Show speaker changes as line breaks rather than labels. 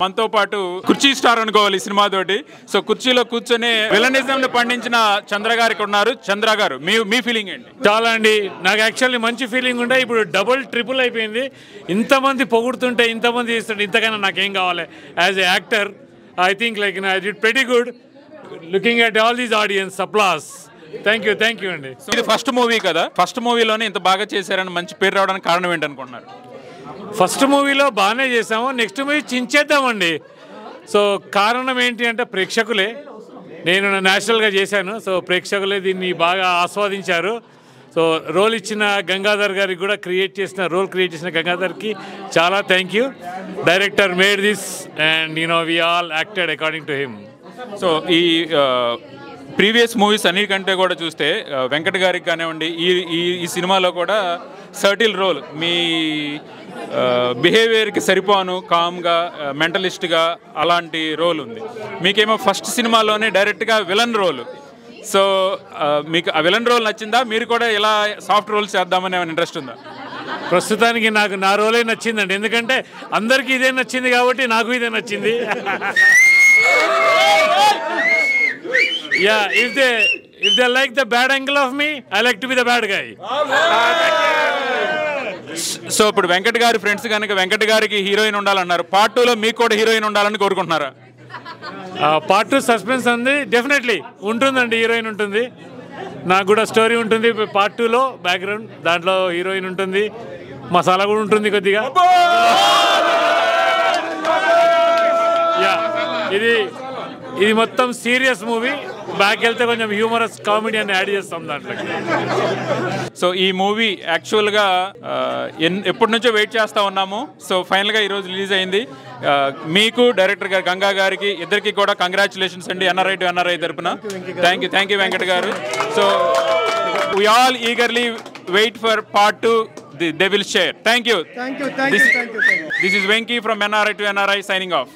మనతో పాటు కుర్చీ స్టార్ అనుకోవాలి ఈ సినిమా తోటి. సో కుర్చీలో కూర్చొని విలనిజం ని పండించిన చంద్ర గారికి ఉన్నారు. చంద్ర గారు మీ ఫీలింగ్ ఏంటి?
చాలా అండి, నాకు యాక్చువల్లీ మంచి ఫీలింగ్ ఉండే. ఇప్పుడు డబుల్ ట్రిపుల్ అయిపోయింది. ఇంతమంది పొగుడుతుంటే, ఇంతమంది ఇస్తుంటే ఇంతకన్నా నాకేం కావాలి? As a actor I think like I did pretty good looking at all these audience applause. Thank you అండి.
ఇది ఫస్ట్ మూవీ కదా, ఫస్ట్ మూవీలోనే ఇంత బాగా చేశారని మంచి పేరు రావడానికి కారణం ఏంటనుకుంటున్నారు?
ఫస్ట్ మూవీలో బాగానే చేసాము, నెక్స్ట్ మూవీ చించేద్దామండి. సో కారణం ఏంటి అంటే ప్రేక్షకులే. నేను న్యాచురల్గా చేశాను, సో ప్రేక్షకులే దీన్ని బాగా ఆస్వాదించారు. సో రోల్ ఇచ్చిన గంగాధర్ గారికి కూడా రోల్ క్రియేట్ చేసిన గంగాధర్కి చాలా thank you. Director made this and we all acted according to him.
So ఈ ప్రీవియస్ మూవీస్ అన్నిటికంటే కూడా చూస్తే వెంకట్ గారికి కానివ్వండి, ఈ సినిమాలో కూడా సర్టిల్ రోల్, మీ బిహేవియర్కి సరిపోను కామ్గా మెంటలిస్ట్గా అలాంటి రోల్ ఉంది. మీకేమో ఫస్ట్ సినిమాలోనే డైరెక్ట్గా విలన్ రోల్. సో మీకు ఆ విలన్ రోల్ నచ్చిందా? మీరు కూడా ఇలా సాఫ్ట్ రోల్స్ చేద్దామని ఏమైనా ఇంట్రెస్ట్ ఉందా?
ప్రస్తుతానికి నాకు నా రోలే నచ్చిందండి, ఎందుకంటే అందరికీ ఇదే నచ్చింది కాబట్టి నాకు ఇదే నచ్చింది. Yeah, if they like the bad angle of me, I like to be the bad guy.
So ఇప్పుడు వెంకట్ గారి ఫ్రెండ్స్ కనుక వెంకట్ గారికి హీరోయిన్ ఉండాలన్నారు, పార్ట్ 2లో మీకు కూడా హీరోయిన్ ఉండాలని కోరుకుంటున్నారా?
పార్ట్ 2 సస్పెన్స్ ఉంది, డెఫినెట్లీ ఉంటుందండి, హీరోయిన్ ఉంటుంది. నాకు కూడా స్టోరీ ఉంటుంది పార్ట్ 2లో, బ్యాక్గ్రౌండ్ దాంట్లో హీరోయిన్ ఉంటుంది, మసాలా కూడా ఉంటుంది కొద్దిగా. ఇది మొత్తం సీరియస్ మూవీ, బ్యాక్ వెళ్తే కొంచెం హ్యూమరస్ కామెడీ అని యాడ్ చేస్తాం దాంట్లో.
సో ఈ మూవీ యాక్చువల్గా ఎప్పటి నుంచో వెయిట్ చేస్తూ ఉన్నాము. సో ఫైనల్గా ఈరోజు రిలీజ్ అయింది. మీకు డైరెక్టర్ గారు గంగా గారికి ఇద్దరికి కూడా కంగ్రాచులేషన్స్ అండి, ఎన్ఆర్ఐ టు ఎన్ఆర్ఐ తరపున. థ్యాంక్ యూ వెంకట్ గారు. So we all eagerly wait for part 2. They will share. Thank you.
Thank you.
This is Venki from NRI to NRI signing off.